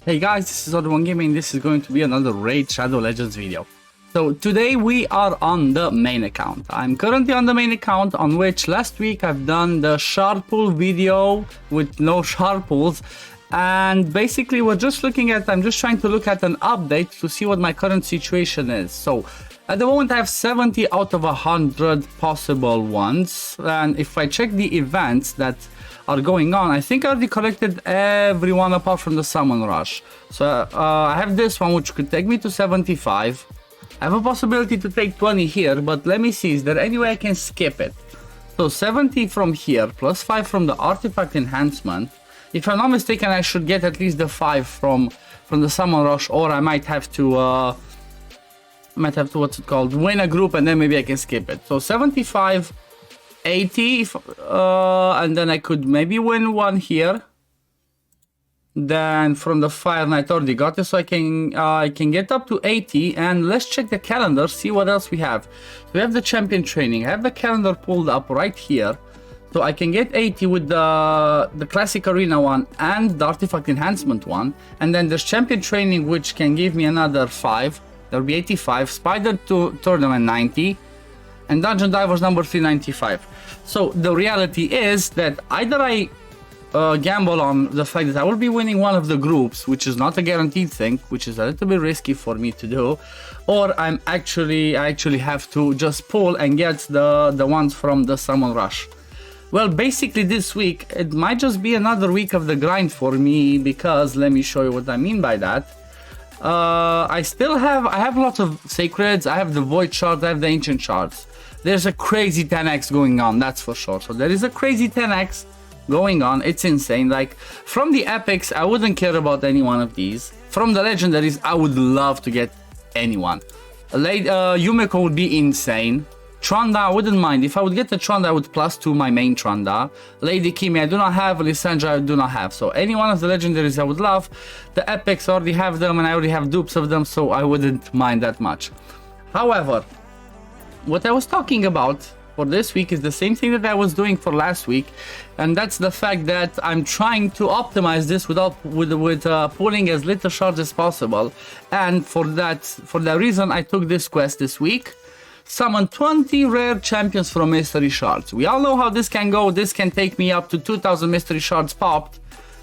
Hey guys, this is OddOneGaming. This is going to be another Raid Shadow Legends video. So today we are on the main account. I'm currently on the main account, on which last week I've done the shard pool video with no shard pools. And basically we're just looking at, I'm just trying to look at an update to see what my current situation is. So at the moment I have 70 out of 100 possible ones. And if I check the events that are going on, I think I already collected everyone apart from the Summon Rush. So I have this one which could take me to 75. I have a possibility to take 20 here, but let me see, is there any way I can skip it? So 70 from here, plus 5 from the artifact enhancement. If I'm not mistaken, I should get at least the 5 from the Summon Rush, or I might have to what's it called, win a group and then maybe I can skip it. So 75, 80, and then I could maybe win one here. Then from the Fire Knight already got it, so I can get up to 80. And let's check the calendar, see what else we have. We have the champion training. I have the calendar pulled up right here, so I can get 80 with the classic arena one and the artifact enhancement one. And then there's champion training, which can give me another 5. There'll be 85. Spider tournament 90. And Dungeon Divers number 395. So the reality is that either I gamble on the fact that I will be winning one of the groups, which is not a guaranteed thing, which is a little bit risky for me to do, or I actually have to just pull and get the ones from the Summon Rush. Well, basically this week it might just be another week of the grind for me, because let me show you what I mean by that. I have lots of sacreds, I have the void shards, I have the ancient shards. There's a crazy 10x going on, that's for sure. So there is a crazy 10x going on, it's insane. Like from the epics, I wouldn't care about any one of these. From the legendaries, I would love to get anyone. Yumeko would be insane. Tranda, I wouldn't mind. If I would get the Tranda, I would +2 my main Tranda. Lady Kimi, I do not have. Lysandra, I do not have. So any one of the legendaries I would love. The epics, I already have them, and I already have dupes of them, so I wouldn't mind that much. However, what I was talking about for this week is the same thing that I was doing for last week, and that's the fact that I'm trying to optimize this with pulling as little shards as possible. And for that reason, I took this quest this week. Summon 20 rare champions from mystery shards. We all know how this can go. This can take me up to 2000 mystery shards popped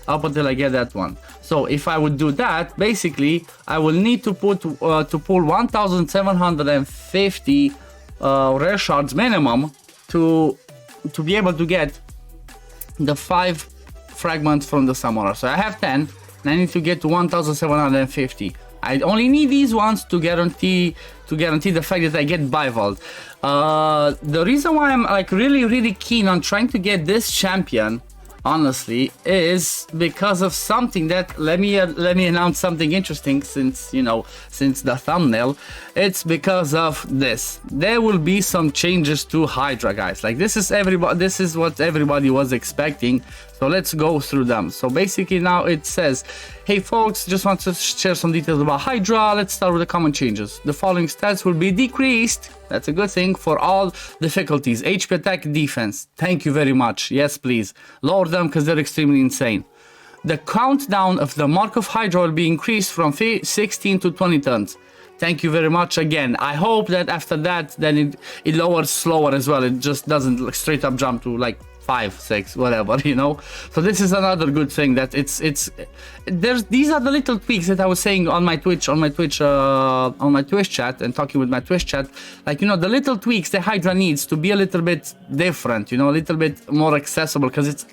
up until I get that one. So if I would do that, basically I will need to pull 1750 rare shards minimum to be able to get the 5 fragments from the Summoner. So I have 10 and I need to get to 1750. I only need these ones to guarantee the fact that I get Bivalve. The reason why I'm like really keen on trying to get this champion, honestly, is because of something that, let me announce something interesting, since the thumbnail. It's because of this. There will be some changes to Hydra, guys. Like this is what everybody was expecting. So let's go through them. So basically now it says, hey folks, just want to share some details about Hydra. Let's start with the common changes. The following stats will be decreased. That's a good thing for all difficulties. HP, attack, defense. Thank you very much. Yes, please. Lower them because they're extremely insane. The countdown of the Mark of Hydra will be increased from 16 to 20 turns. Thank you very much again. I hope that after that, then it lowers slower as well. It just doesn't like straight up jump to like 5, 6, whatever, So this is another good thing, that these are the little tweaks that I was saying on my Twitch chat, and talking with my Twitch chat. Like, the little tweaks that Hydra needs to be a little bit different, a little bit more accessible, because it's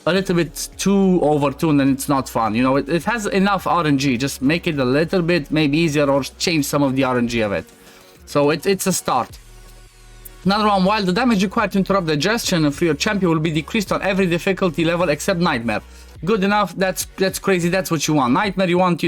a little bit too overtuned and it's not fun. It has enough RNG. Just make it a little bit maybe easier, or change some of the RNG of it. So it's a start. Another one, while the damage required to interrupt the digestion of your champion will be decreased on every difficulty level except Nightmare. Good enough, that's crazy, that's what you want. Nightmare, you want,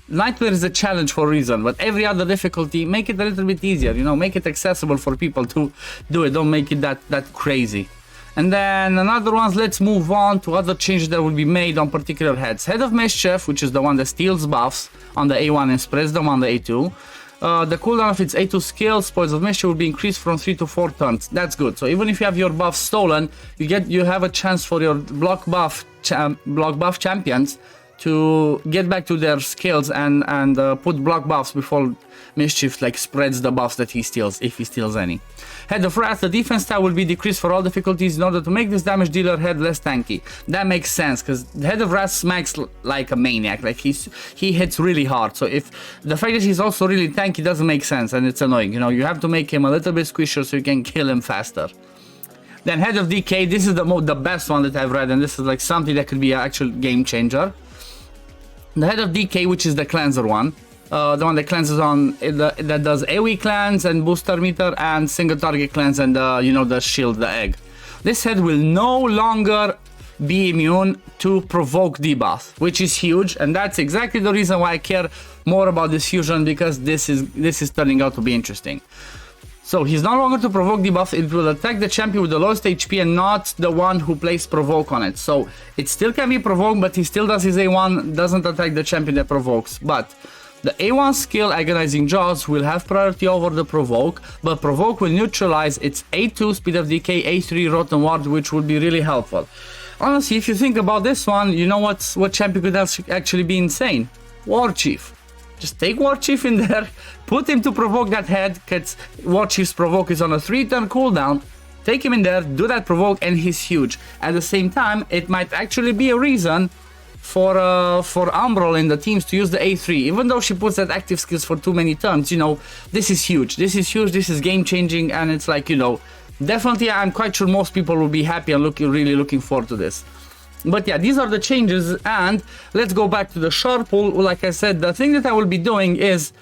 Nightmare is a challenge for a reason, but every other difficulty, make it a little bit easier, make it accessible for people to do it, don't make it that crazy. And then another ones, let's move on to other changes that will be made on particular heads. Head of Mischief, which is the one that steals buffs on the A1 and spreads them on the A2. The cooldown of its A2 skill, Spoils of Mischief, will be increased from 3 to 4 turns. That's good. So even if you have your buff stolen, you have a chance for your block buff champions to get back to their skills and put block buffs before Mischief like spreads the buffs that he steals, if he steals any. Head of Wrath, the defense tab will be decreased for all difficulties in order to make this damage dealer head less tanky. That makes sense, because Head of Wrath smacks like a maniac, like he hits really hard. So if the fact that he's also really tanky doesn't make sense, and it's annoying. You know, you have to make him a little bit squishier so you can kill him faster. Then Head of Decay, this is the best one that I've read, and this is like something that could be an actual game changer. The Head of Decay, which is the cleanser one, the one that cleanses on that does AoE cleanse and booster meter and single target cleanse and you know, the shield, the egg. This head will no longer be immune to provoke debuff, which is huge, and that's exactly the reason why I care more about this fusion, because this is turning out to be interesting. So he's no longer to provoke debuff, it will attack the champion with the lowest HP and not the one who placed provoke on it. So it still can be provoked, but he still does his A1, doesn't attack the champion that provokes. But the A1 skill, Agonizing Jaws, will have priority over the provoke, but provoke will neutralize its A2 speed of decay, A3 rotten ward, which would be really helpful. Honestly, if you think about this one, you know what champion could actually be insane? War Chief. Just take War Chief in there, put him to provoke that head, because War Chief's provoke is on a 3-turn cooldown. Take him in there, do that provoke, and he's huge. At the same time, it might actually be a reason for Umbral in the teams to use the A3, even though she puts that active skills for too many turns. You know, this is huge, this is game changing, and it's like, you know, definitely I'm quite sure most people will be happy and really looking forward to this. But yeah, these are the changes, and let's go back to the shard pool. Like I said, the thing that I will be doing is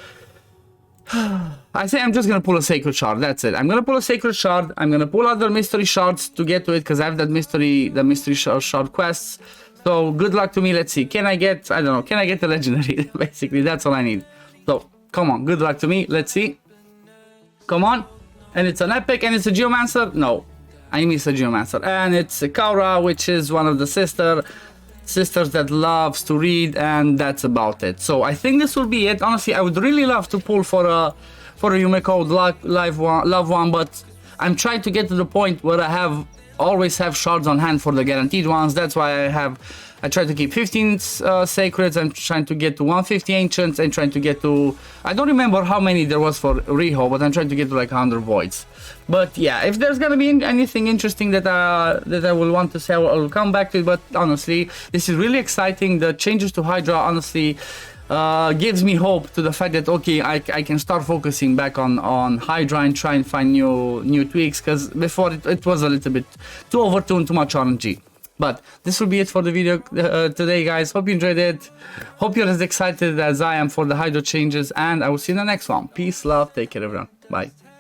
I say I'm just gonna pull a sacred shard. That's it. I'm gonna pull a sacred shard. I'm gonna pull other mystery shards to get to it, because I have that mystery shard quests. So good luck to me. Let's see. Can I get, I don't know, can I get the legendary? Basically, that's all I need. So come on, good luck to me. Let's see. Come on. And it's an epic, and it's a Geomancer. No, I miss a Geomancer. And it's a Kaura, which is one of the sisters that loves to read, and that's about it. So I think this will be it. Honestly, I would really love to pull for a Yumeko love one, but I'm trying to get to the point where I always have shards on hand for the guaranteed ones. That's why I try to keep 15 sacreds. I'm trying to get to 150 ancients and trying to get to, I don't remember how many there was for Riho, but I'm trying to get to like 100 voids. But yeah, if there's gonna be anything interesting that I will want to say, I will come back to it. But honestly, this is really exciting. The changes to Hydra honestly gives me hope to the fact that okay, I can start focusing back on Hydra and try and find new tweaks, because before it was a little bit too overtuned, too much RNG. But this will be it for the video today, guys. Hope you enjoyed it. Hope you're as excited as I am for the Hydra changes, and I will see you in the next one. Peace, love, take care everyone. Bye.